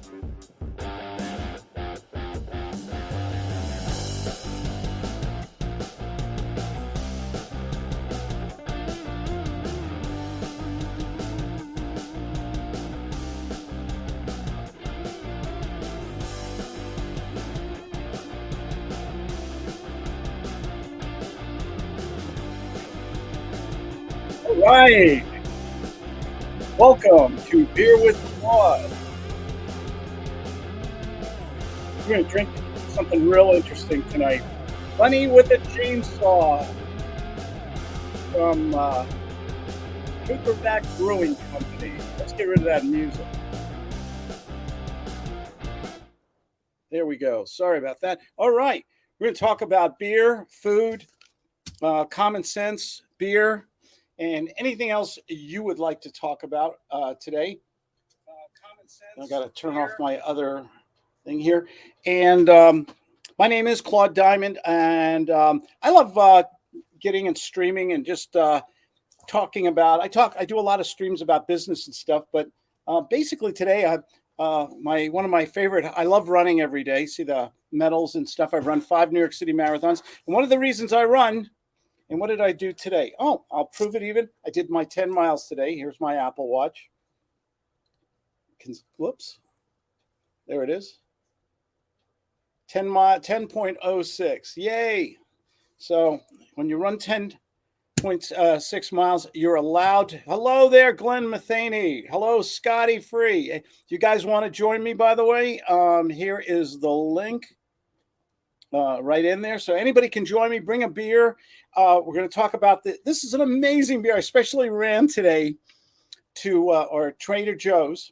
All right, welcome to Beer with Claude. We're going to drink something real interesting tonight. Bunny with a Chainsaw from Paperback Brewing Company. Let's get rid of that music. There we go. Sorry about that. All right, we're going to talk about beer, food, common sense, beer, and anything else you would like to talk about today. Common sense. I got to turn off my other thing here. And my name is Claude Diamond, and I love getting and streaming and just talking about. I do a lot of streams about business and stuff, but basically today one of my favorite. I love running every day. See the medals and stuff. I've run 5 New York City marathons, and one of the reasons I run. And what did I do today? Oh, I'll prove it even. I did my 10 miles today. Here's my Apple Watch. Whoops. There it is. 10.06. Yay. So when you run 10.6 miles, you're allowed. Hello there, Glenn Matheny. Hello, Scotty Free. If you guys want to join me, by the way, here is the link. Right in there. So anybody can join me. Bring a beer. We're going to talk about this. This is an amazing beer. I especially ran today to Trader Joe's.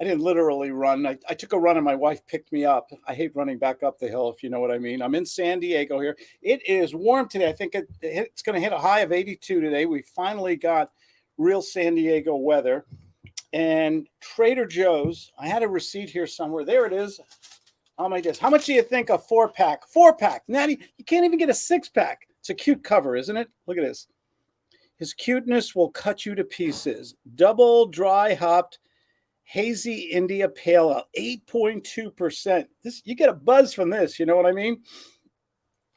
I didn't literally run. I took a run and my wife picked me up. I hate running back up the hill, if you know what I mean. I'm in San Diego here. It is warm today. I think it's going to hit a high of 82 today. We finally got real San Diego weather. And Trader Joe's, I had a receipt here somewhere. There it is. Oh my goodness. How much do you think a 4-pack? 4-pack. Now you can't even get a 6-pack. It's a cute cover, isn't it? Look at this. His cuteness will cut you to pieces. Double dry hopped hazy India Pale Ale, 8.2%. This, you get a buzz from this, you know what I mean?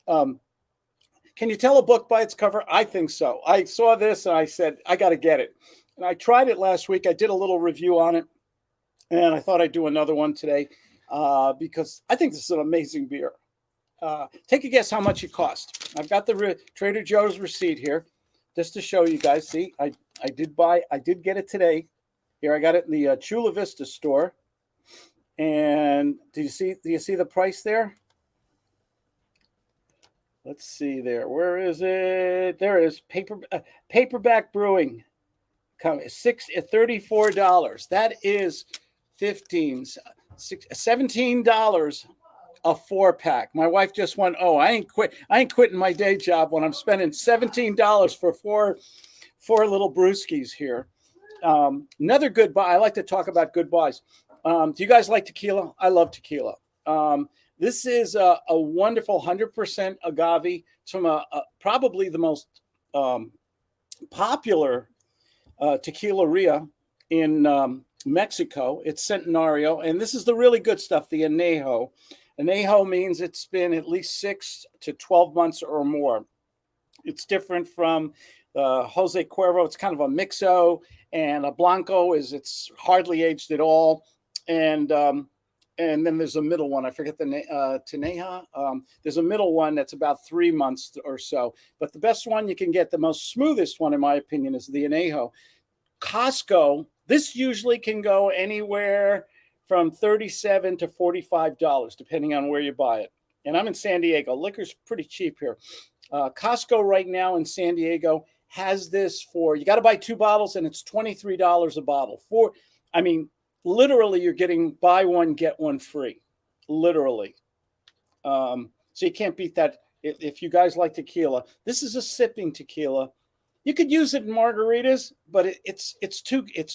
Can you tell a book by its cover? I think so. I saw this and I said, I got to get it. And I tried it last week. I did a little review on it. And I thought I'd do another one today. Because I think this is an amazing beer. Take a guess how much it cost. I've got the Trader Joe's receipt here, just to show you guys. See, I did get it today. Here, I got it in the Chula Vista store. And do you see the price there? Let's see there. Where is it? There it is. Paperback Brewing. $34. That is $17 a 4-pack. My wife just went, oh, I ain't quitting my day job when I'm spending $17 for four little brewskis here. Another good buy. I like to talk about good buys. Do you guys like tequila? I love tequila. This is a wonderful 100% agave. It's from probably the most popular tequileria in Mexico. It's Centenario, and this is the really good stuff, the Añejo. Añejo means it's been at least 6 to 12 months or more. It's different from Jose Cuervo. It's kind of a mixo, and a Blanco it's hardly aged at all. And then there's a middle one. I forget the Taneja. There's a middle one that's about 3 months or so. But the best one you can get, the most smoothest one, in my opinion, is the Añejo. Costco, this usually can go anywhere from $37 to $45, depending on where you buy it. And I'm in San Diego. Liquor's pretty cheap here. Costco right now in San Diego has this for, you got to buy 2 bottles, and it's $23 a bottle. Literally, you're getting buy one, get one free. Literally. So you can't beat that. If you guys like tequila, this is a sipping tequila. You could use it in margaritas, but it's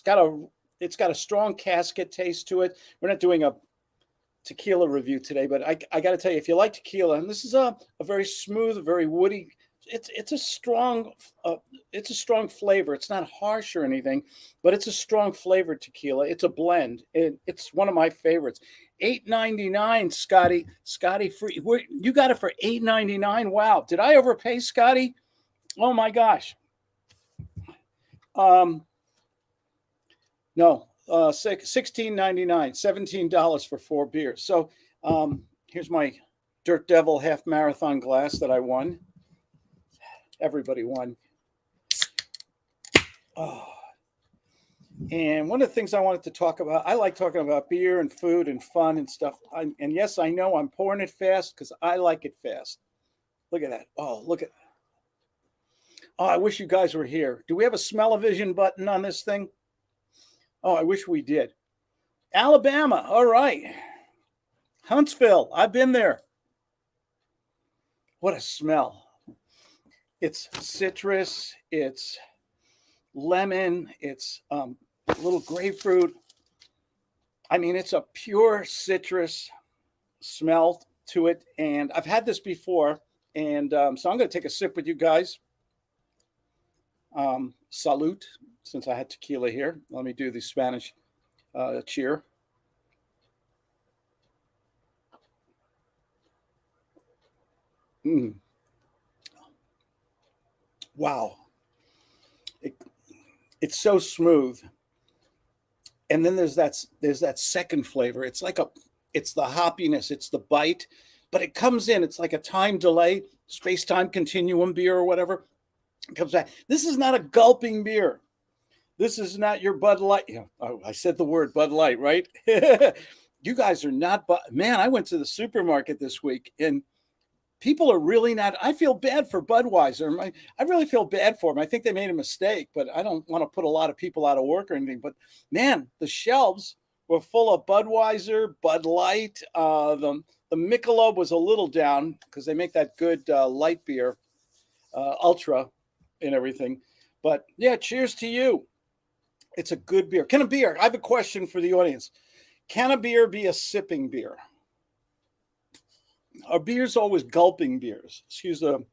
got a strong casket taste to it. We're not doing a tequila review today, but I got to tell you, if you like tequila, and this is a very smooth, very woody it's a strong it's a strong flavor. It's not harsh or anything, but it's a strong flavor tequila. It's a blend. It's one of my favorites. 8.99, Scotty free. You got it for 8.99. Wow, did I overpay, Scotty? Oh my gosh. Um, no, 16.99, $17 for 4 beers. So here's my Dirt Devil half marathon glass that I won. Everybody won. Oh. And one of the things I wanted to talk about, I like talking about beer and food and fun and stuff. And yes, I know I'm pouring it fast because I like it fast. Look at that. Oh, look at. Oh, I wish you guys were here. Do we have a smell-o-vision button on this thing? Oh, I wish we did. Alabama. All right. Huntsville. I've been there. What a smell. It's citrus. It's lemon. It's a little grapefruit. I mean, it's a pure citrus smell to it. And I've had this before. And so I'm going to take a sip with you guys. Salute, since I had tequila here. Let me do the Spanish cheer. Mm. Wow. It's so smooth. And then there's that second flavor. It's the hoppiness, it's the bite, but it comes in, it's like a time delay, space-time continuum beer or whatever. It comes back. This is not a gulping beer. This is not your Bud Light. Oh, I said the word Bud Light, right? You guys are not, man, I went to the supermarket this week and people are really not. I feel bad for Budweiser. I really feel bad for them. I think they made a mistake, but I don't want to put a lot of people out of work or anything. But man, the shelves were full of Budweiser, Bud Light. The Michelob was a little down because they make that good light beer, Ultra, and everything. But yeah, cheers to you. It's a good beer. Can a beer? I have a question for the audience. Can a beer be a sipping beer? Are beers always gulping beers? Excuse the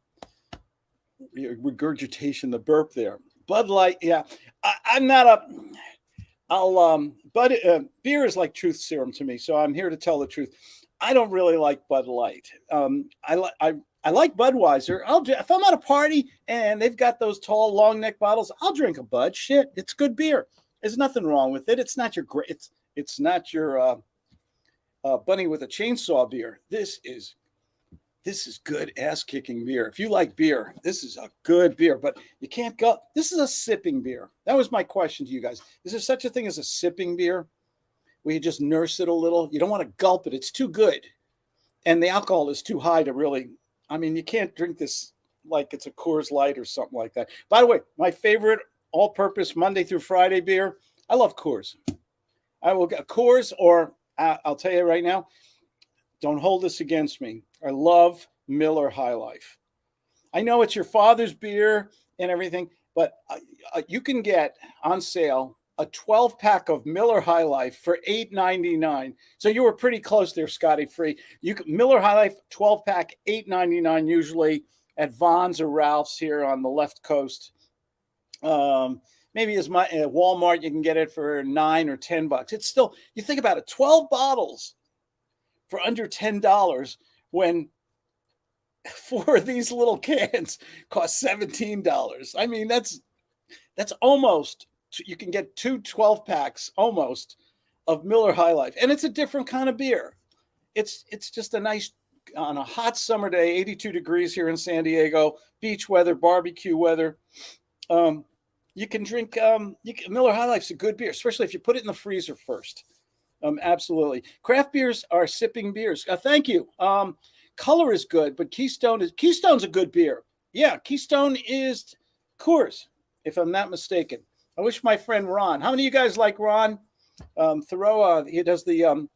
regurgitation, the burp there. Bud Light, yeah. I'm not a. But beer is like truth serum to me, so I'm here to tell the truth. I don't really like Bud Light. I like Budweiser. If I'm at a party and they've got those tall, long neck bottles, I'll drink a Bud. Shit, it's good beer. There's nothing wrong with it. It's not your great. It's not your bunny with a chainsaw beer. This is good ass kicking beer. If you like beer, this is a good beer. But you can't go. This is a sipping beer. That was my question to you guys. Is there such a thing as a sipping beer, where you just nurse it a little? You don't want to gulp it. It's too good, and the alcohol is too high to really. I mean, you can't drink this like it's a Coors Light or something like that. By the way, my favorite all-purpose Monday through Friday beer. I love Coors. I will get Coors, or I'll tell you right now, don't hold this against me. I love Miller High Life. I know it's your father's beer and everything, but you can get on sale a 12-pack of Miller High Life for $8.99. So you were pretty close there, Scotty Free. Miller High Life 12-pack, $8.99 usually at Vons or Ralph's here on the left coast. Maybe at Walmart you can get it for $9 or $10. It's still, you think about it, 12 bottles for under $10 when 4 of these little cans cost $17. I mean, that's almost, you can get 2 12-packs almost of Miller High Life. And it's a different kind of beer. It's just a nice, on a hot summer day, 82 degrees here in San Diego, beach weather, barbecue weather. You can drink, Miller High Life's a good beer, especially if you put it in the freezer first. Absolutely. Craft beers are sipping beers. Thank you. Color is good, but Keystone's a good beer. Yeah, Keystone is Coors, if I'm not mistaken. I wish my friend Ron. How many of you guys like Ron Thoreau? He does the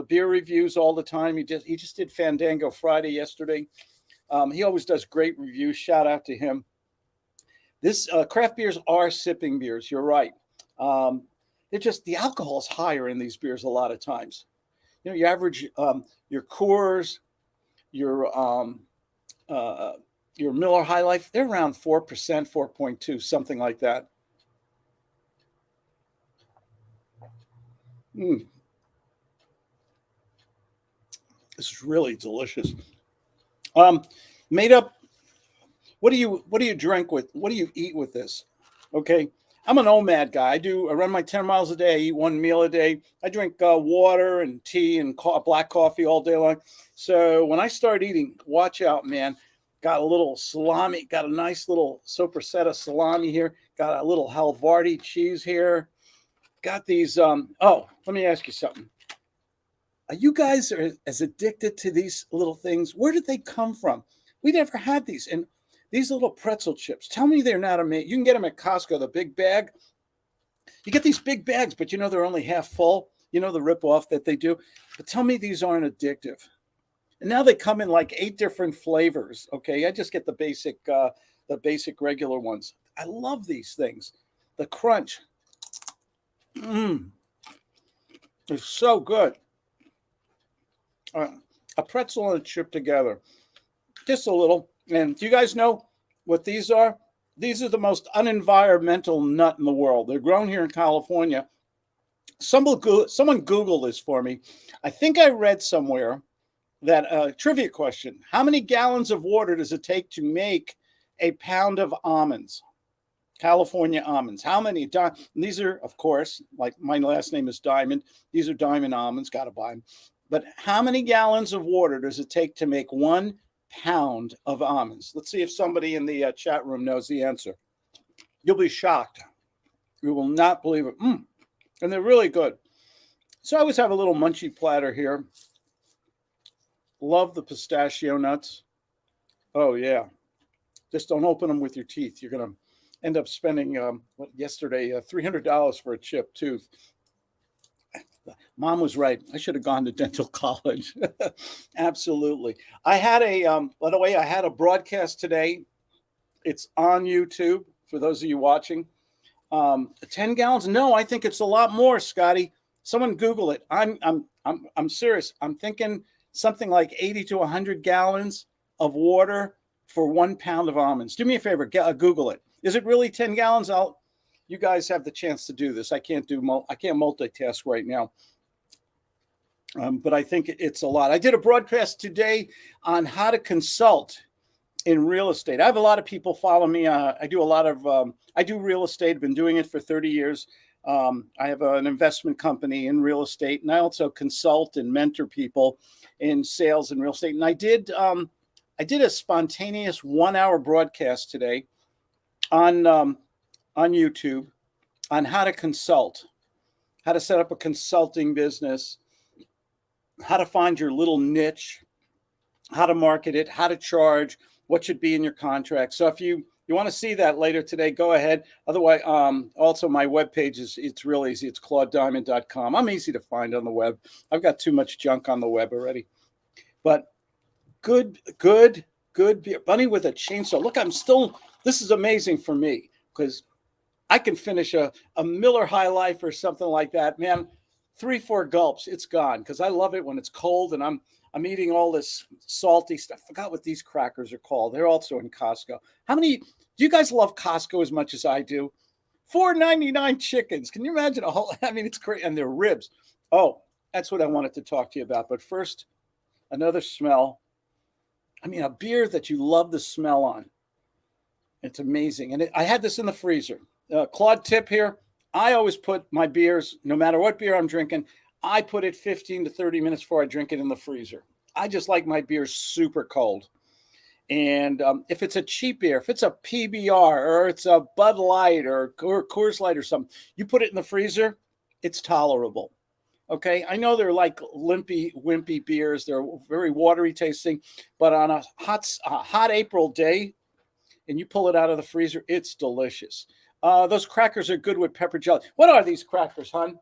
beer reviews all the time. He just did Fandango Friday yesterday. He always does great reviews. Shout out to him. This craft beers are sipping beers. You're right. They're just, the alcohol is higher in these beers a lot of times. You know, you average your Coors, your your Miller High Life, they're around 4%, 4.2, something like that. Mm, this is really delicious. Made up. What do you drink with? What do you eat with this? Okay, I'm an OMAD guy. I run my 10 miles a day. I eat one meal a day. I drink water and tea and black coffee all day long. So when I start eating, watch out, man. Got a little salami. Got a nice little sopressata salami here. Got a little Havarti cheese here. Got these. Oh, let me ask you something. Are you guys as addicted to these little things? Where did they come from? We never had these. And these little pretzel chips, tell me they're not amazing. You can get them at Costco, the big bag. You get these big bags, but you know they're only half full. You know the ripoff that they do. But tell me these aren't addictive. And now they come in like 8 different flavors. Okay, I just get the basic regular ones. I love these things. The crunch. It's so good. A pretzel and a chip together, just a little. And do you guys know what these are? These are the most unenvironmental nut in the world. They're grown here in California. Someone Google this for me. I think I read somewhere that trivia question: how many gallons of water does it take to make a pound of almonds? California almonds. How many? These are, of course, like my last name is Diamond. These are diamond almonds. Got to buy them. But how many gallons of water does it take to make 1 pound of almonds? Let's see if somebody in the chat room knows the answer. You'll be shocked. You will not believe it. And they're really good. So I always have a little munchie platter here. Love the pistachio nuts. Oh, yeah. Just don't open them with your teeth. You're going to end up spending, yesterday, $300 for a chipped tooth. Mom was right. I should have gone to dental college. Absolutely. I had by the way, I had a broadcast today. It's on YouTube for those of you watching. 10 gallons? No, I think it's a lot more, Scotty. Someone Google it. I'm serious. I'm thinking something like 80 to 100 gallons of water for 1 pound of almonds. Do me a favor, Google it. Is it really 10 gallons? You guys have the chance to do this. I can't multitask right now. But I think it's a lot. I did a broadcast today on how to consult in real estate. I have a lot of people follow me. I do real estate. I've been doing it for 30 years. I have an investment company in real estate, and I also consult and mentor people in sales and real estate. And I did a spontaneous 1-hour broadcast today on YouTube on how to consult, how to set up a consulting business, how to find your little niche, how to market it, how to charge, what should be in your contract. So if you want to see that later today, go ahead. Otherwise, also my webpage it's real easy. It's claudediamond.com. I'm easy to find on the web. I've got too much junk on the web already. But good beer. Bunny with a chainsaw. Look, this is amazing for me because I can finish a Miller High Life or something like that, man. 3-4 gulps, it's gone because I love it when it's cold and I'm eating all this salty stuff. I forgot what these crackers are called. They're also in Costco. Do you guys love Costco as much as I do? $4.99 chickens. Can you imagine it's great. And they're ribs. Oh, that's what I wanted to talk to you about. But first, another smell. A beer that you love the smell on. It's amazing. And I had this in the freezer. Claude tip here. I always put my beers, no matter what beer I'm drinking, I put it 15 to 30 minutes before I drink it in the freezer. I just like my beers super cold. And if it's a cheap beer, if it's a PBR or it's a Bud Light or Coors Light or something, you put it in the freezer, it's tolerable. Okay, I know they're like wimpy beers. They're very watery tasting, but on a hot April day, and you pull it out of the freezer, it's delicious. Those crackers are good with pepper jelly. What are these crackers, hon?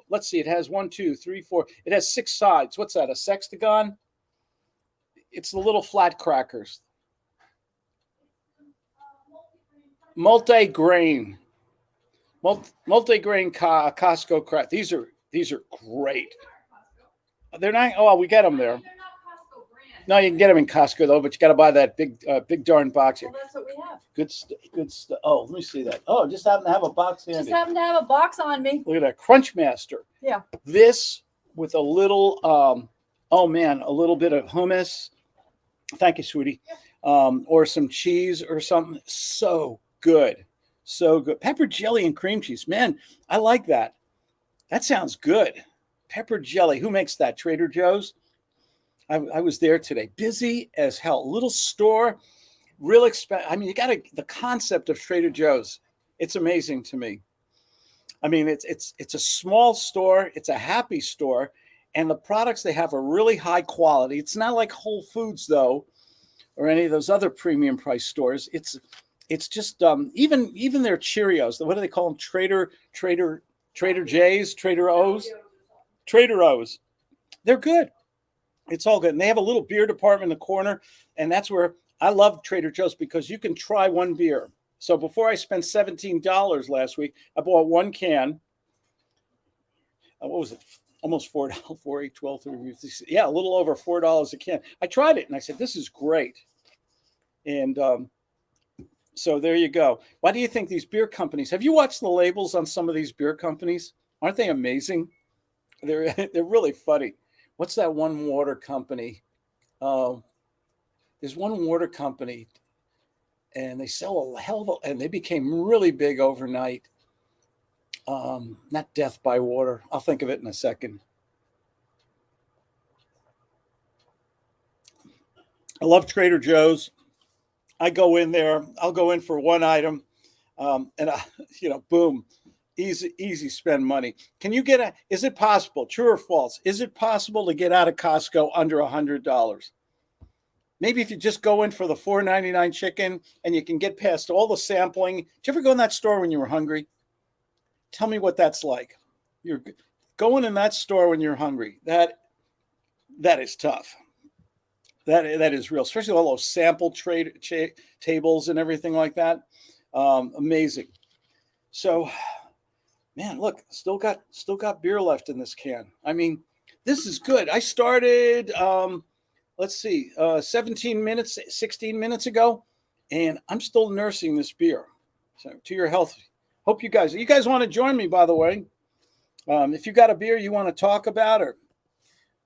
Let's see. It has 1, 2, 3, 4. It has 6 sides. What's that? A sextagon? It's the little flat crackers. Multi-grain Costco crack. These are great. They're not. Oh, we get them there. No, you can get them in Costco though, but you got to buy that big darn box here. Well, that's what we have. Good stuff. Oh, let me see that. Oh, just happen to have a box handy. Just happen to have a box on me. Look at that Crunch Master. Yeah. This with a little, oh man, a little bit of hummus. Thank you, sweetie. Or some cheese or something. So good. So good. Pepper jelly and cream cheese. Man, I like that. That sounds good. Pepper jelly. Who makes that? Trader Joe's? I was there today. Busy as hell. Little store. Real expensive. I mean, you got to, the concept of Trader Joe's. It's amazing to me. I mean, it's a small store. It's a happy store. And the products they have are really high quality. It's not like Whole Foods, though, or any of those other premium price stores. It's just even their Cheerios. What do they call them? Trader J's, Trader O's, Trader O's. They're good. It's all good. And they have a little beer department in the corner, and that's where I love Trader Joe's because you can try one beer. So before I spent $17 last week, I bought one can. What was it? Almost $4, 4, 8, 12, 13, 15, yeah, a little over $4 a can. I tried it and I said, this is great. And so there you go. Why do you think these beer companies, have you watched the labels on some of these beer companies? Aren't they amazing? They're really funny. What's that one water company? There's one water company and they sell a hell of a, and they became really big overnight. Not Death by Water. I'll think of it in a second. I love Trader Joe's. I go in there. I'll go in for one item, and boom, easy spend money. Can you get is it possible, true or false? Is it possible to get out of Costco under $100? Maybe if you just go in for the $4.99 chicken and you can get past all the sampling. Did you ever go in that store when you were hungry? Tell me what that's like. You're going in that store when you're hungry. That is tough. That is real, especially all those sample tables and everything like that. Amazing. So, man, look, still got beer left in this can. I mean, this is good. I started, let's see, 16 minutes ago, and I'm still nursing this beer. So, to your health. Hope you guys want to join me, by the way. If you got a beer you want to talk about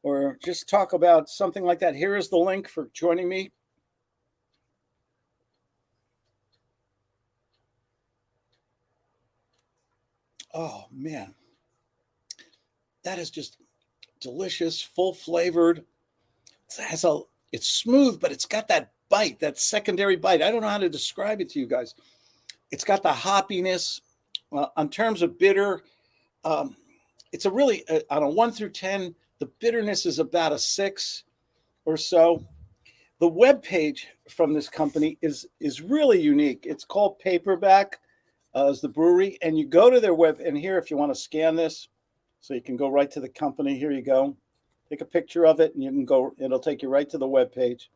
or just talk about something like that, here is the link for joining me. Oh, man. That is just delicious, full flavored. It's smooth, but it's got that bite, that secondary bite. I don't know how to describe it to you guys. It's got the hoppiness. In terms of bitter, it's a really, on a 1 through 10, the bitterness is about a 6 or so. The web page from this company is really unique. It's called Paperback, is the brewery, and you go to their web, and here, if you want to scan this, so you can go right to the company, here you go. Take a picture of it, and you can go, it'll take you right to the web page.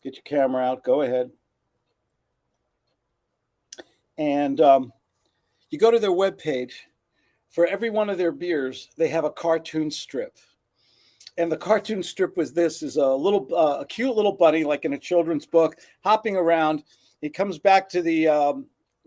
Get your camera out, go ahead. And you go to their webpage. For every one of their beers, they have a cartoon strip. And the cartoon strip is a cute little bunny, like in a children's book, hopping around. He comes back to the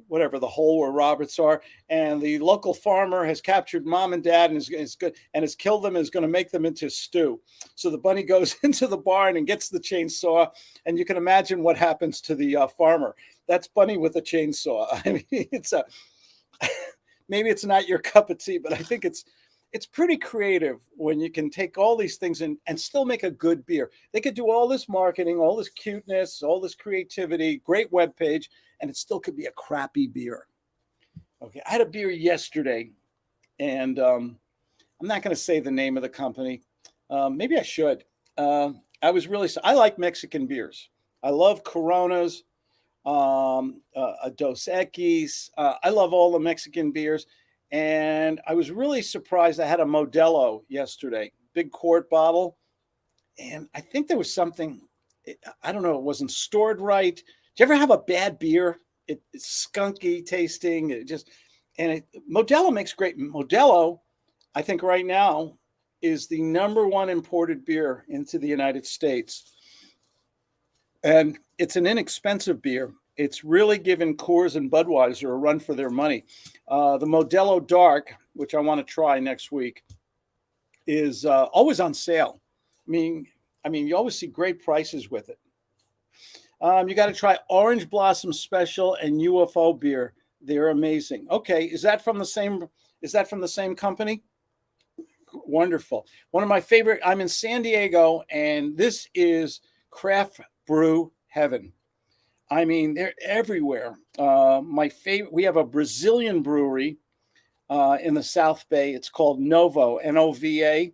the hole where Roberts are, and the local farmer has captured mom and dad and has killed them and is going to make them into stew. So the bunny goes into the barn and gets the chainsaw, and you can imagine what happens to the farmer. That's Bunny with a chainsaw. I mean, it's maybe it's not your cup of tea, but I think it's pretty creative when you can take all these things and still make a good beer. They could do all this marketing, all this cuteness, all this creativity, great webpage, and it still could be a crappy beer. Okay, I had a beer yesterday, and I'm not going to say the name of the company. Maybe I should. I like Mexican beers. I love Coronas, Dos Equis. I love all the Mexican beers. And I was really surprised. I had a Modelo yesterday, big quart bottle. And I think there was something, I don't know, it wasn't stored right. Do you ever have a bad beer? It's skunky tasting. Modelo makes great. Modelo, I think right now, is the #1 imported beer into the United States. And it's an inexpensive beer. It's really giving Coors and Budweiser a run for their money. The Modelo Dark, which I want to try next week, is always on sale. I mean, you always see great prices with it. You got to try Orange Blossom Special and UFO beer. They're amazing. Okay, is that from the same? Is that from the same company? Wonderful. One of my favorite. I'm in San Diego, and this is craft brew heaven. I mean, they're everywhere. My favorite. We have a Brazilian brewery in the South Bay. It's called Novo, Nova,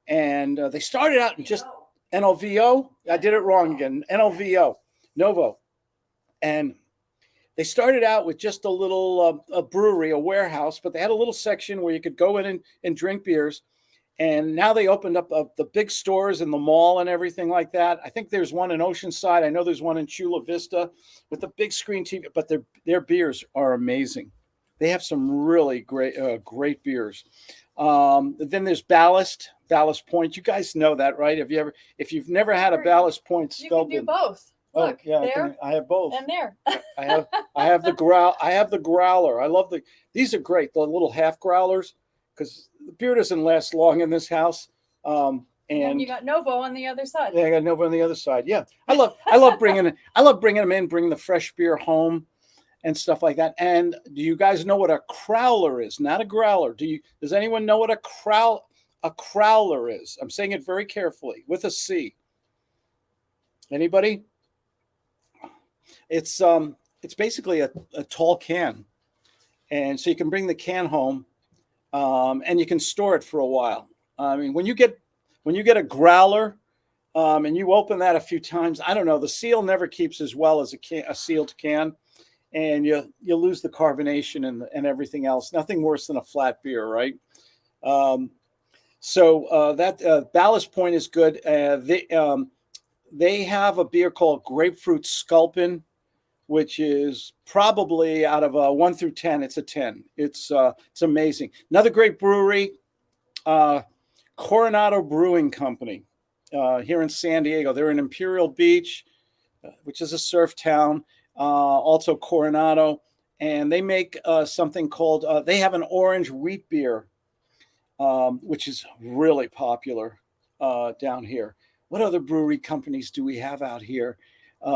and they started out in just Novo. I did it wrong again. Novo, Novo, and they started out with just a little a brewery, a warehouse, but they had a little section where you could go in and drink beers. And now they opened up the big stores in the mall and everything like that. I think there's one in Oceanside. I know there's one in Chula Vista with the big screen TV, but their beers are amazing. They have some really great beers. Then there's Ballast Point. You guys know that, right? If you've never had a Ballast Point, you can do both. Look, yeah, there, I have both. and there. I have the growler. I love these are great. The little half growlers, because the beer doesn't last long in this house. And you got Novo on the other side. Yeah, I got Novo on the other side. Yeah, I love bringing them in, bringing the fresh beer home and stuff like that. And do you guys know what a crowler is? Not a growler. Does anyone know what a crowler is? I'm saying it very carefully with a C. Anybody? It's basically a tall can, and so you can bring the can home, and you can store it for a while. I mean, when you get a growler, and you open that a few times, I don't know, the seal never keeps as well as a sealed can, and you lose the carbonation and everything else. Nothing worse than a flat beer, right? So that Ballast Point is good. They have a beer called Grapefruit Sculpin, which is probably out of 1 through 10. It's a 10. It's amazing. Another great brewery, Coronado Brewing Company, here in San Diego. They're in Imperial Beach, which is a surf town. Also Coronado, and they make something called. They have an orange wheat beer, which is really popular down here. What other brewery companies do we have out here?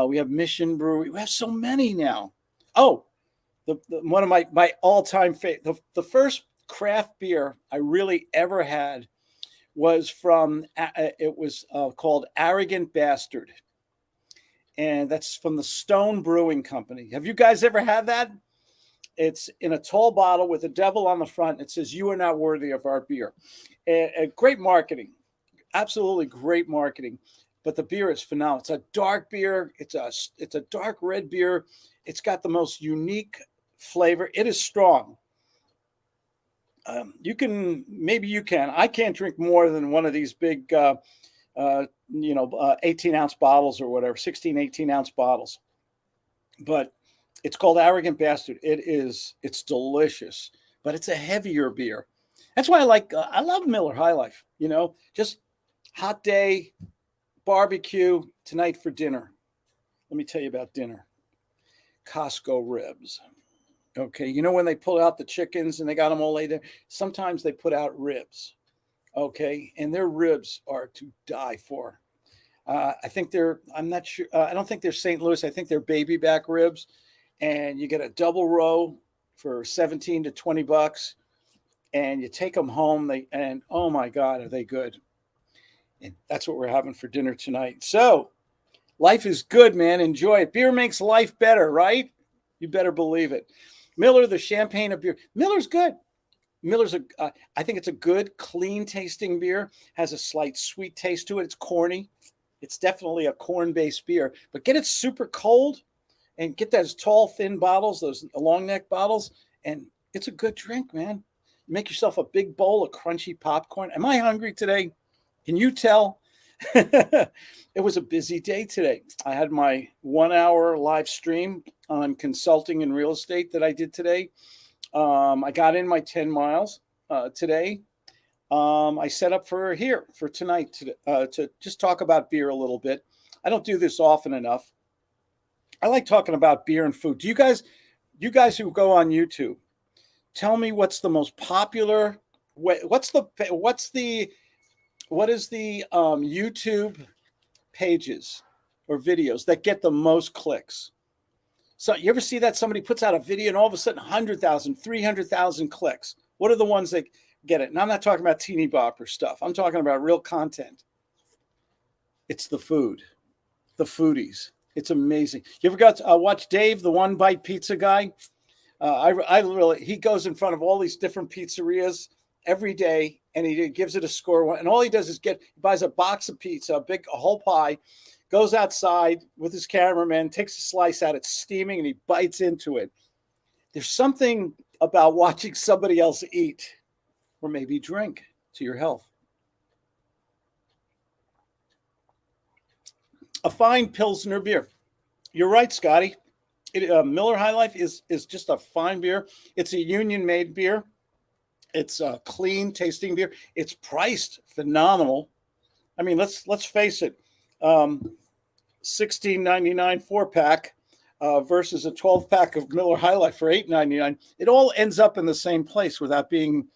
We have Mission Brewery. We have so many now. Oh, one of my all-time favorite. The first craft beer I really ever had was from. It was called Arrogant Bastard, and that's from the Stone Brewing Company. Have you guys ever had that? It's in a tall bottle with a devil on the front. It says, "You are not worthy of our beer." Great marketing, absolutely great marketing. But the beer is phenomenal. It's a dark beer. It's a dark red beer. It's got the most unique flavor. It is strong. You can. I can't drink more than one of these big, 18-ounce bottles or whatever, 16, 18-ounce bottles. But it's called Arrogant Bastard. It's delicious, but it's a heavier beer. That's why I love Miller High Life. Just hot day. Barbecue tonight for dinner. Let me tell you about dinner. Costco ribs. Okay, when they pull out the chickens and they got them all laid there, sometimes they put out ribs. Okay, and their ribs are to die for. I'm not sure. I don't think they're St. Louis. I think they're baby back ribs, and you get a double row for $17 to $20, and you take them home. And oh my God, are they good? And that's what we're having for dinner tonight. So life is good, man. Enjoy it. Beer makes life better, right? You better believe it. Miller, the champagne of beer. Miller's good. I think it's a good, clean tasting beer. Has a slight sweet taste to it. It's corny. It's definitely a corn-based beer. But get it super cold and get those tall, thin bottles, those long neck bottles, and it's a good drink, man. Make yourself a big bowl of crunchy popcorn. Am I hungry today? Can you tell? It was a busy day today. I had my 1-hour live stream on consulting and real estate that I did today. I got in my 10 miles today. I set up for tonight to just talk about beer a little bit. I don't do this often enough. I like talking about beer and food. Do you guys who go on YouTube, tell me what's the most popular? What is the YouTube pages or videos that get the most clicks? So you ever see that somebody puts out a video and all of a sudden 100,000, 300,000 clicks? What are the ones that get it? And I'm not talking about teeny bopper stuff. I'm talking about real content. It's the food, the foodies. It's amazing. You ever got to watch Dave, the one bite pizza guy? I really, he goes in front of all these different pizzerias every day and he gives it a score. And all he does is he buys a box of pizza, a whole pie, goes outside with his cameraman, takes a slice out, it's steaming, and he bites into it. There's something about watching somebody else eat or maybe drink to your health. A fine Pilsner beer. You're right, Scotty. Miller High Life is just a fine beer. It's a union-made beer. It's a clean tasting beer. It's priced phenomenal. I mean, let's face it. $16.99 4-pack versus a 12-pack of Miller High Life for $8.99. It all ends up in the same place without being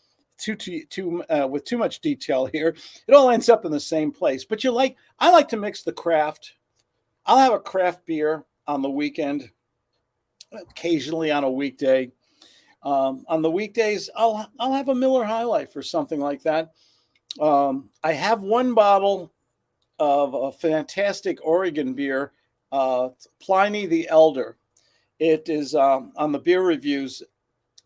with too much detail here. It all ends up in the same place. But I like to mix the craft. I'll have a craft beer on the weekend, occasionally on a weekday. On the weekdays, I'll have a Miller High Life or something like that. I have one bottle of a fantastic Oregon beer, Pliny the Elder. It is on the beer reviews.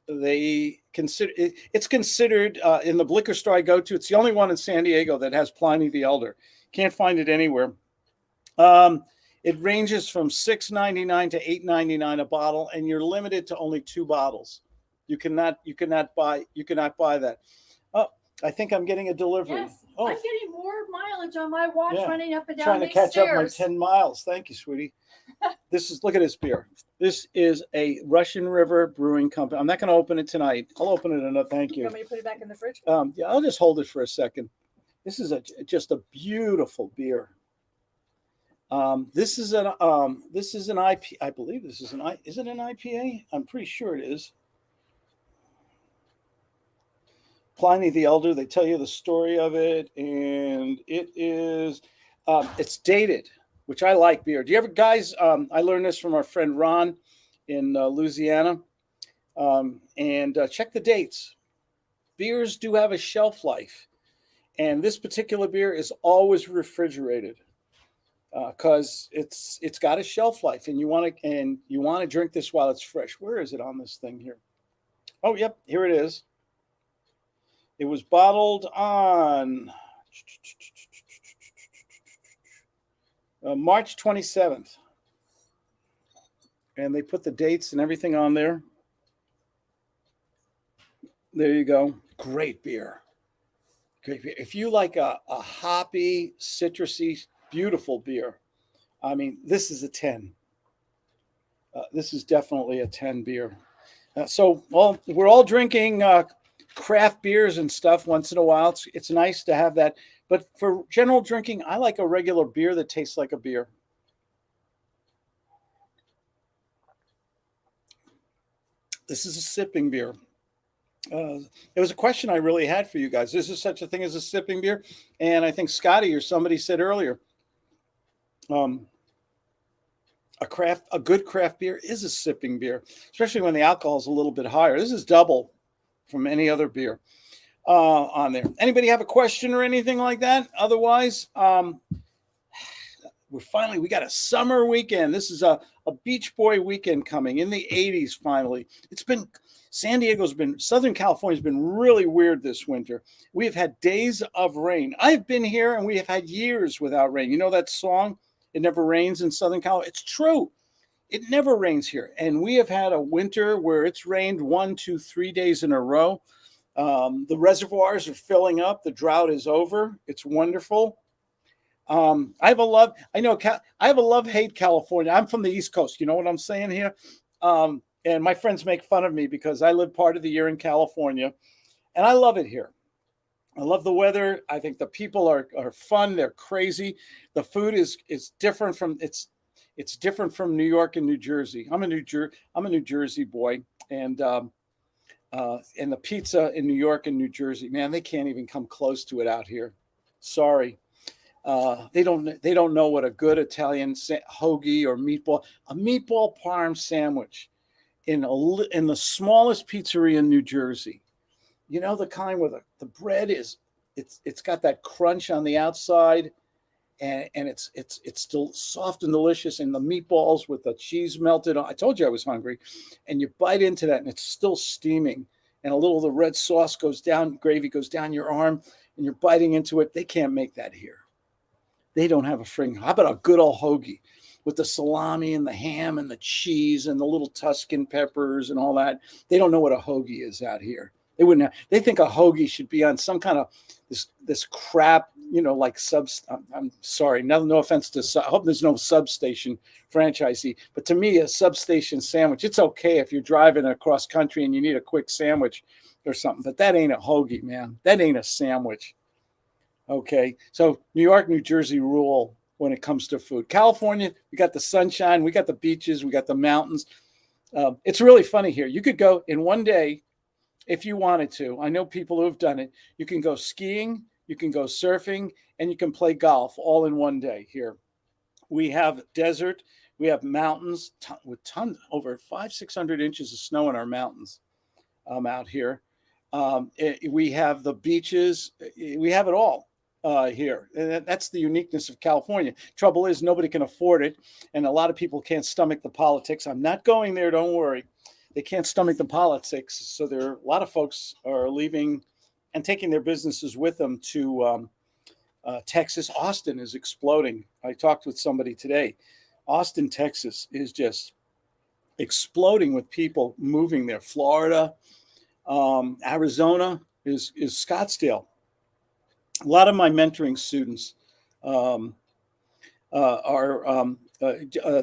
They consider it's considered in the liquor store I go to. It's the only one in San Diego that has Pliny the Elder. Can't find it anywhere. It ranges from $6.99 to $8.99 a bottle, and you're limited to only 2 bottles. You cannot buy that. Oh, I think I'm getting a delivery. Yes, oh. I'm getting more mileage on my watch running up and down Trying to these catch stairs. up my 10 miles. Thank you, sweetie. Look at this beer. This is a Russian River Brewing Company. I'm not going to open it tonight. I'll open it another. Thank you. You want me to put it back in the fridge? Yeah, I'll just hold it for a second. This is just a beautiful beer. This is an IP. I believe this is is it an IPA? I'm pretty sure it is. Pliny the Elder. They tell you the story of it, and it is. It's dated, which I like beer. Do you ever, guys? I learned this from our friend Ron in Louisiana. And check the dates. Beers do have a shelf life, and this particular beer is always refrigerated because it's got a shelf life, and you want to drink this while it's fresh. Where is it on this thing here? Oh, yep, here it is. It was bottled on March 27th. And they put the dates and everything on there. There you go. Great beer. Great beer. If you like a hoppy, citrusy, beautiful beer, I mean, this is a 10. This is definitely a 10 beer. Well, we're all drinking craft beers and stuff once in a while. It's nice to have that. But for general drinking, I like a regular beer that tastes like a beer. This is a sipping beer. It was a question I really had for you guys. Is there such a thing as a sipping beer? And I think Scotty or somebody said earlier, a good craft beer is a sipping beer, especially when the alcohol is a little bit higher. This is double from any other beer on there. Anybody have a question or anything like that? Otherwise, we got a summer weekend. This is a Beach Boy weekend coming in the 80s. Finally, Southern California's been really weird this winter. We've had days of rain. I've been here and we have had years without rain. You know that song, "It Never Rains in Southern California"? It's true. It never rains here. And we have had a winter where it's rained 1, 2, 3 days in a row. The reservoirs are filling up. The drought is over. It's wonderful. I have a love-hate California. I'm from the East Coast. You know what I'm saying here? And my friends make fun of me because I live part of the year in California, and I love it here. I love the weather. I think the people are fun. They're crazy. The food is different from It's different from New York and New Jersey. I'm a New Jersey boy, and the pizza in New York and New Jersey, man, they can't even come close to it out here. Sorry. They don't know what a good Italian hoagie or a meatball parm sandwich in the smallest pizzeria in New Jersey. You know, the kind where the bread is, it's got that crunch on the outside, and it's still soft and delicious, and the meatballs with the cheese melted on. I told you I was hungry, and you bite into that, and it's still steaming, and a little of the red sauce goes down, gravy goes down your arm, and you're biting into it. They can't make that here. They don't have a fring. How about a good old hoagie with the salami and the ham and the cheese and the little Tuscan peppers and all that? They don't know what a hoagie is out here. They wouldn't have, they think a hoagie should be on some kind of this crap, you know, like I'm sorry, no offense to, I hope there's no substation franchisee, but to me, a substation sandwich, it's okay if you're driving across country and you need a quick sandwich or something, but that ain't a hoagie, man. That ain't a sandwich. Okay, so New York, New Jersey rule when it comes to food. California, we got the sunshine, we got the beaches, we got the mountains. It's really funny here. You could go in one day if you wanted to. I know people who have done it. You can go skiing, you can go surfing, and you can play golf all in one day here. We have desert, we have mountains with tons, over 500-600 inches of snow in our mountains out here. We have the beaches, we have it all here. And that's the uniqueness of California. Trouble is, nobody can afford it, and a lot of people can't stomach the politics. I'm not going there, don't worry. They can't stomach the politics, so there are a lot of folks are leaving and taking their businesses with them to Texas. Austin is exploding. I talked with somebody today. Austin, Texas is just exploding with people moving there. Florida, Arizona is Scottsdale. A lot of my mentoring students are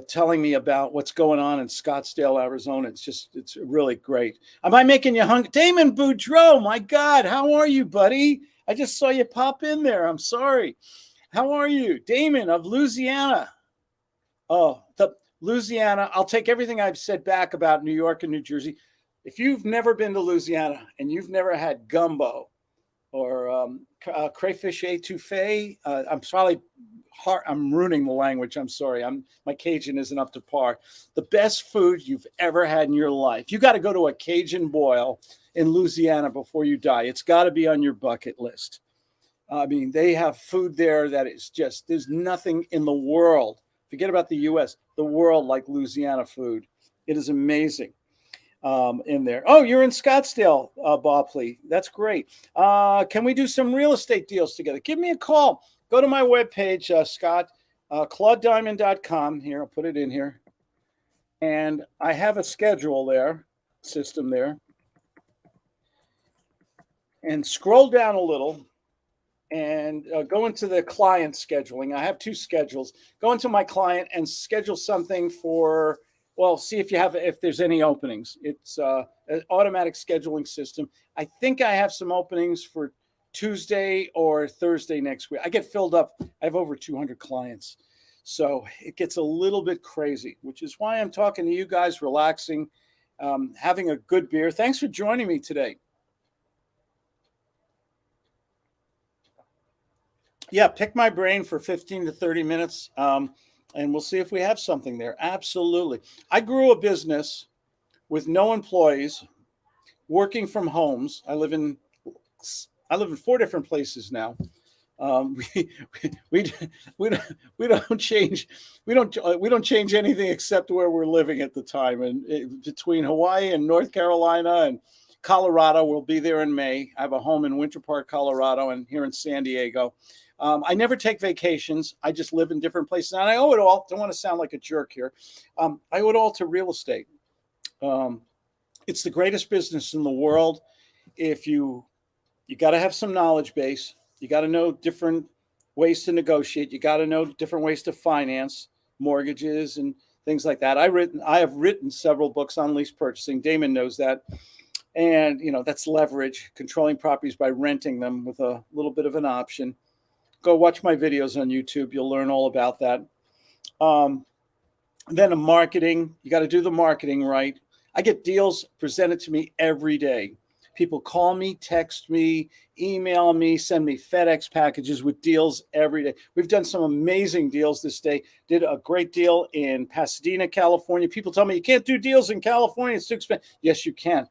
telling me about what's going on in Scottsdale, Arizona. It's really great. Am I making you hungry? Damon Boudreau, my God, how are you, buddy? I just saw you pop in there. I'm sorry. How are you? Damon of Louisiana. Oh, Louisiana. I'll take everything I've said back about New York and New Jersey. If you've never been to Louisiana and you've never had gumbo or crayfish étouffée, I'm ruining the language. I'm sorry. My Cajun isn't up to par. The best food you've ever had in your life. You got to go to a Cajun boil in Louisiana before you die. It's got to be on your bucket list. I mean, they have food there that is just, there's nothing in the world. Forget about the U.S., the world like Louisiana food. It is amazing. In there. Oh, you're in Scottsdale, Bopley. That's great. Can we do some real estate deals together? Give me a call. Go to my webpage, Scott, ClaudeDiamond.com. Here, I'll put it in here. And I have a schedule there, system there. And scroll down a little and go into the client scheduling. I have two schedules. Go into my client and schedule something for, well, see if there's any openings. It's an automatic scheduling system. I think I have some openings for Tuesday or Thursday next week. I get filled up. I have over 200 clients. So it gets a little bit crazy, which is why I'm talking to you guys, relaxing, having a good beer. Thanks for joining me today. Yeah, pick my brain for 15 to 30 minutes. And we'll see if we have something there. Absolutely. I grew a business with no employees, working from homes. I live in 4 different places now. We don't change anything except where we're living at the time. And between Hawaii and North Carolina and Colorado, we'll be there in May. I have a home in Winter Park, Colorado, and here in San Diego. I never take vacations. I just live in different places. And I owe it all. Don't want to sound like a jerk here. I owe it all to real estate. It's the greatest business in the world. If you got to have some knowledge base. You got to know different ways to negotiate. You got to know different ways to finance mortgages and things like that. I have written several books on lease purchasing. Damon knows that. And, that's leverage, controlling properties by renting them with a little bit of an option. Go watch my videos on YouTube. You'll learn all about that. Then a marketing, you got to do the marketing right. I get deals presented to me every day. People call me, text me, email me, send me FedEx packages with deals every day. We've done some amazing deals this day. Did a great deal in Pasadena, California. People tell me you can't do deals in California, it's too expensive. Yes, you can.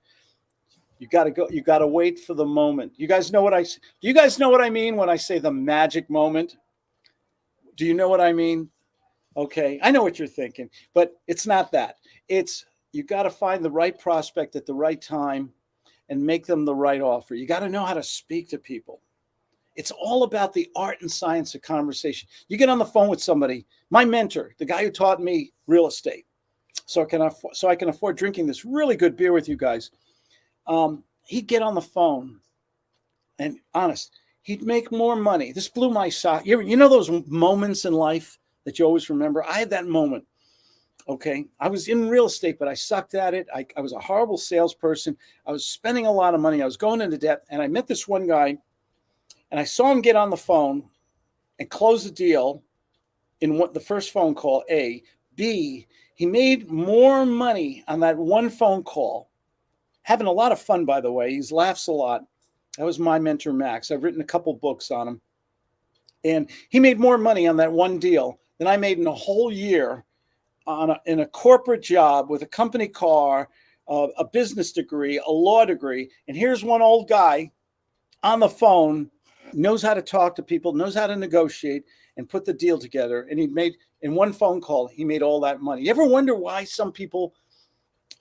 You got to go. You got to wait for the moment. You guys know what I? Do you guys know what I mean when I say the magic moment? Do you know what I mean? Okay, I know what you're thinking, but it's not that. It's you got to find the right prospect at the right time and make them the right offer. You got to know how to speak to people. It's all about the art and science of conversation. You get on the phone with somebody, my mentor, the guy who taught me real estate, so I can afford drinking this really good beer with you guys. He'd get on the phone and honest, he'd make more money. This blew my sock. You know those moments in life that you always remember? I had that moment. Okay. I was in real estate, but I sucked at it. I was a horrible salesperson. I was spending a lot of money. I was going into debt. And I met this one guy and I saw him get on the phone and close the deal in the first phone call, A. B, he made more money on that one phone call. Having a lot of fun, by the way. He laughs a lot. That was my mentor, Max. I've written a couple books on him. And he made more money on that one deal than I made in a whole year in a corporate job with a company car, a business degree, a law degree. And here's one old guy on the phone, knows how to talk to people, knows how to negotiate and put the deal together. And he made, in one phone call, he made all that money. You ever wonder why some people,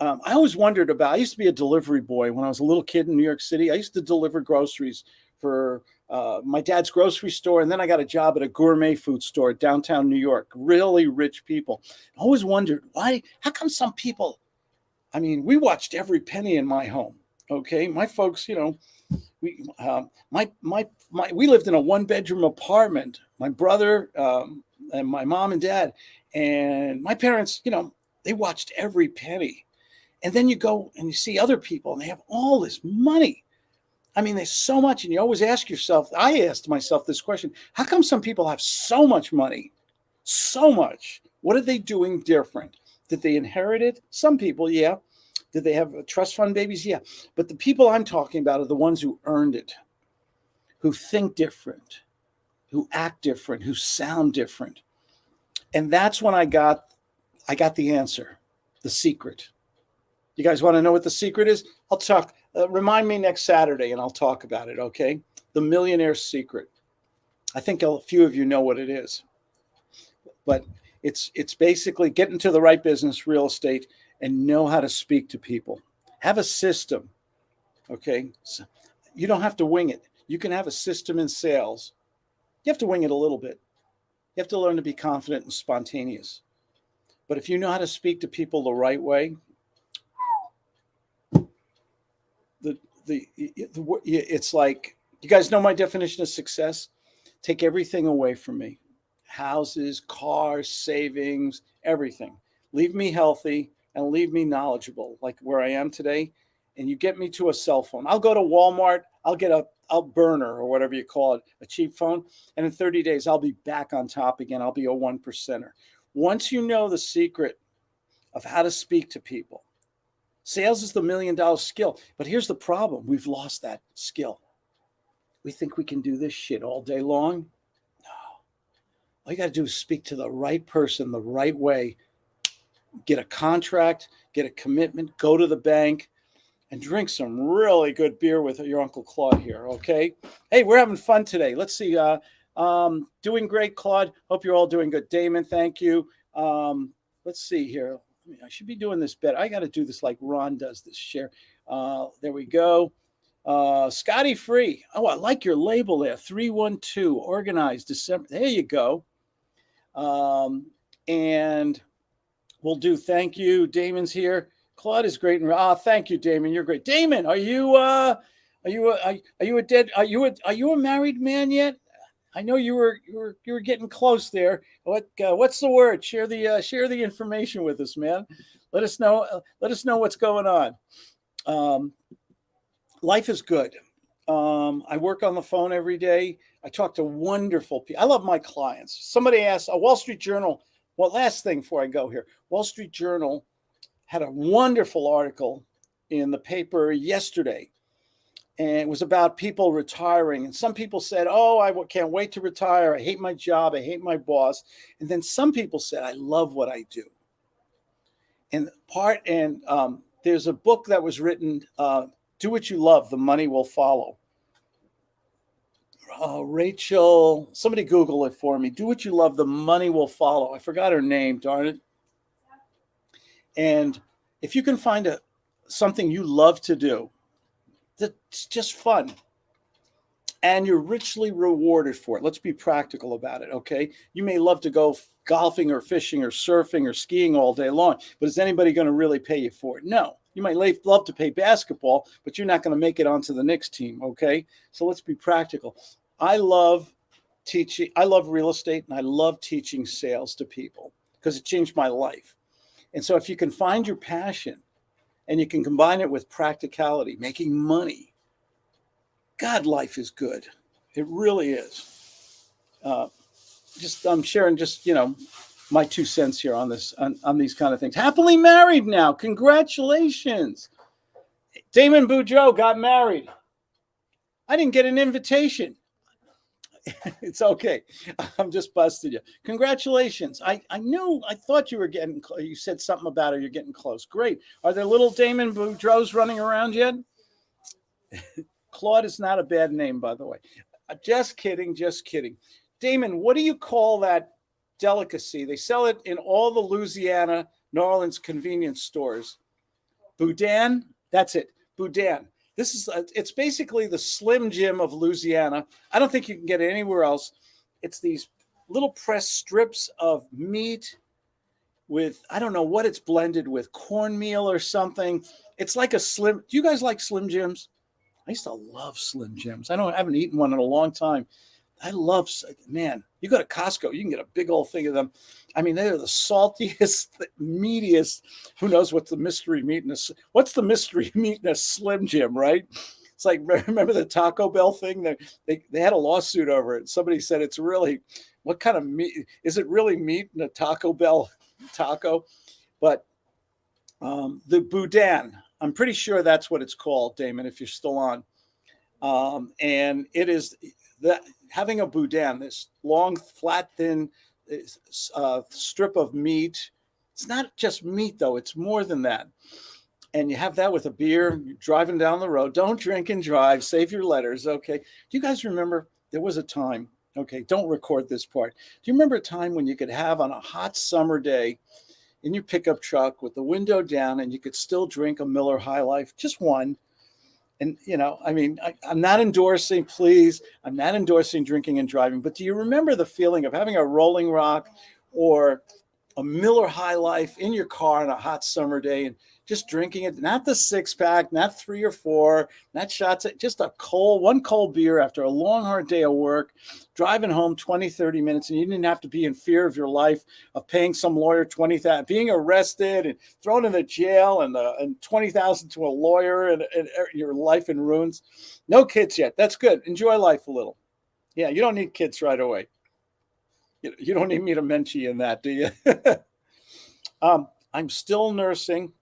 I always wondered about, I used to be a delivery boy when I was a little kid in New York City. I used to deliver groceries for my dad's grocery store. And then I got a job at a gourmet food store downtown New York, really rich people. I always wondered why, how come some people, I mean, we watched every penny in my home. Okay. My folks, you know, we lived in a 1-bedroom apartment, my brother and my mom and dad, and my parents, you know, they watched every penny. And then you go and you see other people and they have all this money. I mean, there's so much. And you always ask yourself, I asked myself this question, how come some people have so much money? So much. What are they doing different? Did they inherit it? Some people, yeah. Did they have trust fund babies? Yeah. But the people I'm talking about are the ones who earned it, who think different, who act different, who sound different. And that's when I got the answer, the secret. You guys want to know what the secret is? I'll talk. Remind me next Saturday and I'll talk about it, okay? The millionaire secret. I think a few of you know what it is. But it's basically get into the right business, real estate, and know how to speak to people. Have a system, okay? So you don't have to wing it. You can have a system in sales. You have to wing it a little bit. You have to learn to be confident and spontaneous. But if you know how to speak to people the right way, it's like, you guys know my definition of success? Take everything away from me. Houses, cars, savings, everything. Leave me healthy and leave me knowledgeable, like where I am today. And you get me to a cell phone. I'll go to Walmart. I'll get a burner or whatever you call it, a cheap phone. And in 30 days, I'll be back on top again. I'll be a 1%er. Once you know the secret of how to speak to people, sales is the $1 million skill. But here's the problem. We've lost that skill. We think we can do this shit all day long. No. All you got to do is speak to the right person the right way. Get a contract, get a commitment, go to the bank, and drink some really good beer with your Uncle Claude here, okay? Hey, we're having fun today. Let's see. Doing great, Claude. Hope you're all doing good. Damon, thank you. Let's see here. I should be doing this better. I got to do this like Ron does this share. There we go. Scotty Free. Oh, I like your label there. 312 organized December. There you go. And we'll do thank you. Damon's here. Claude is great. Thank you, Damon. You're great. Damon, are you a married man yet? I know you were getting close there. What's the word? Share the information with us, man. Let us know what's going on. Life is good. I work on the phone every day. I talk to wonderful people. I love my clients. Somebody asked, a Wall Street Journal Well, last thing before I go here, Wall Street Journal had a wonderful article in the paper yesterday, and it was about people retiring. And some people said, "Oh, I can't wait to retire. I hate my job. I hate my boss." And then some people said, "I love what I do." And there's a book that was written, "Do What You Love, the Money Will Follow." Rachel, somebody Google it for me. "Do What You Love, the Money Will Follow." I forgot her name, darn it. And if you can find something you love to do, that's just fun, and you're richly rewarded for it. Let's be practical about it, okay? You may love to go golfing or fishing or surfing or skiing all day long, but is anybody going to really pay you for it? No. You might love to play basketball, but you're not going to make it onto the Knicks team, okay? So let's be practical. I love teaching. I love real estate, and I love teaching sales to people because it changed my life. And so if you can find your passion and you can combine it with practicality, making money, God, life is good. It really is. I'm sharing my 2 cents here on this, on these kind of things. Happily married now. Congratulations. Damon Boudreaux got married. I didn't get an invitation. It's okay. I'm just busting you. Congratulations. I thought you were you said something about it. You're getting close. Great. Are there little Damon Boudreaux running around yet? Claude is not a bad name, by the way. Just kidding. Just kidding. Damon, what do you call that delicacy? They sell it in all the Louisiana, New Orleans convenience stores. Boudin? That's it. Boudin. It's basically the Slim Jim of Louisiana. I don't think you can get it anywhere else. It's these little pressed strips of meat with, I don't know what it's blended with, cornmeal or something. It's like a Slim. Do you guys like Slim Jims? I used to love Slim Jims. I haven't eaten one in a long time. Man, you go to Costco, you can get a big old thing of them. I mean, they're the saltiest, meatiest. Who knows what's the mystery meat what's the mystery meat in a Slim Jim, right? It's like, remember the Taco Bell thing? They had a lawsuit over it. Somebody said it's really, what kind of meat? Is it really meat in a Taco Bell taco? But the Boudin, I'm pretty sure that's what it's called, Damon, if you're still on. And it is that having a Boudin, this long, flat, thin strip of meat. It's not just meat, though. It's more than that. And you have that with a beer, you're driving down the road. Don't drink and drive. Save your letters, okay? Do you guys remember there was a time, okay, don't record this part. Do you remember a time when you could have on a hot summer day in your pickup truck with the window down and you could still drink a Miller High Life, just one? And, I'm not endorsing, please, I'm not endorsing drinking and driving, but do you remember the feeling of having a Rolling Rock or a Miller High Life in your car on a hot summer day and just drinking it? Not the 6-pack, not 3 or 4, not shots, just one cold beer after a long, hard day of work, driving home 20, 30 minutes, and you didn't have to be in fear of your life, of paying some lawyer $20,000, being arrested and thrown in the jail and $20,000 to a lawyer and your life in ruins. No kids yet. That's good. Enjoy life a little. Yeah, you don't need kids right away. You don't need me to mention you in that, do you? I'm still nursing.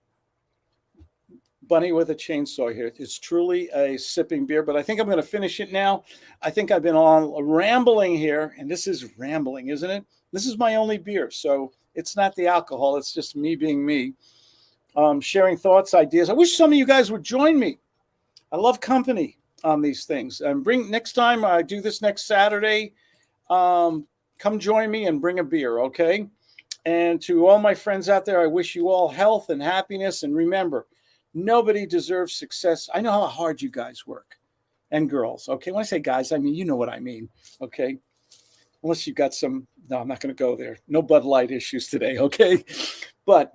Bunny with a chainsaw here. It's truly a sipping beer, but I think I'm going to finish it now. I think I've been on rambling here, and this is rambling, isn't it? This is my only beer, so it's not the alcohol. It's just me being me, sharing thoughts, ideas. I wish some of you guys would join me. I love company on these things. And next time I do this next Saturday, come join me and bring a beer, okay? And to all my friends out there, I wish you all health and happiness. And remember, nobody deserves success. I know how hard you guys work and girls. Okay. When I say guys, I mean, you know what I mean. Okay. Unless you've got no, I'm not going to go there. No Bud Light issues today. Okay. But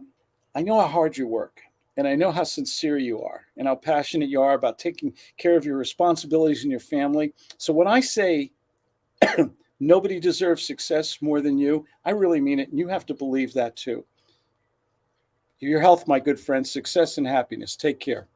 I know how hard you work and I know how sincere you are and how passionate you are about taking care of your responsibilities in your family. So when I say nobody deserves success more than you, I really mean it. And you have to believe that too. Your health, my good friends, success and happiness. Take care.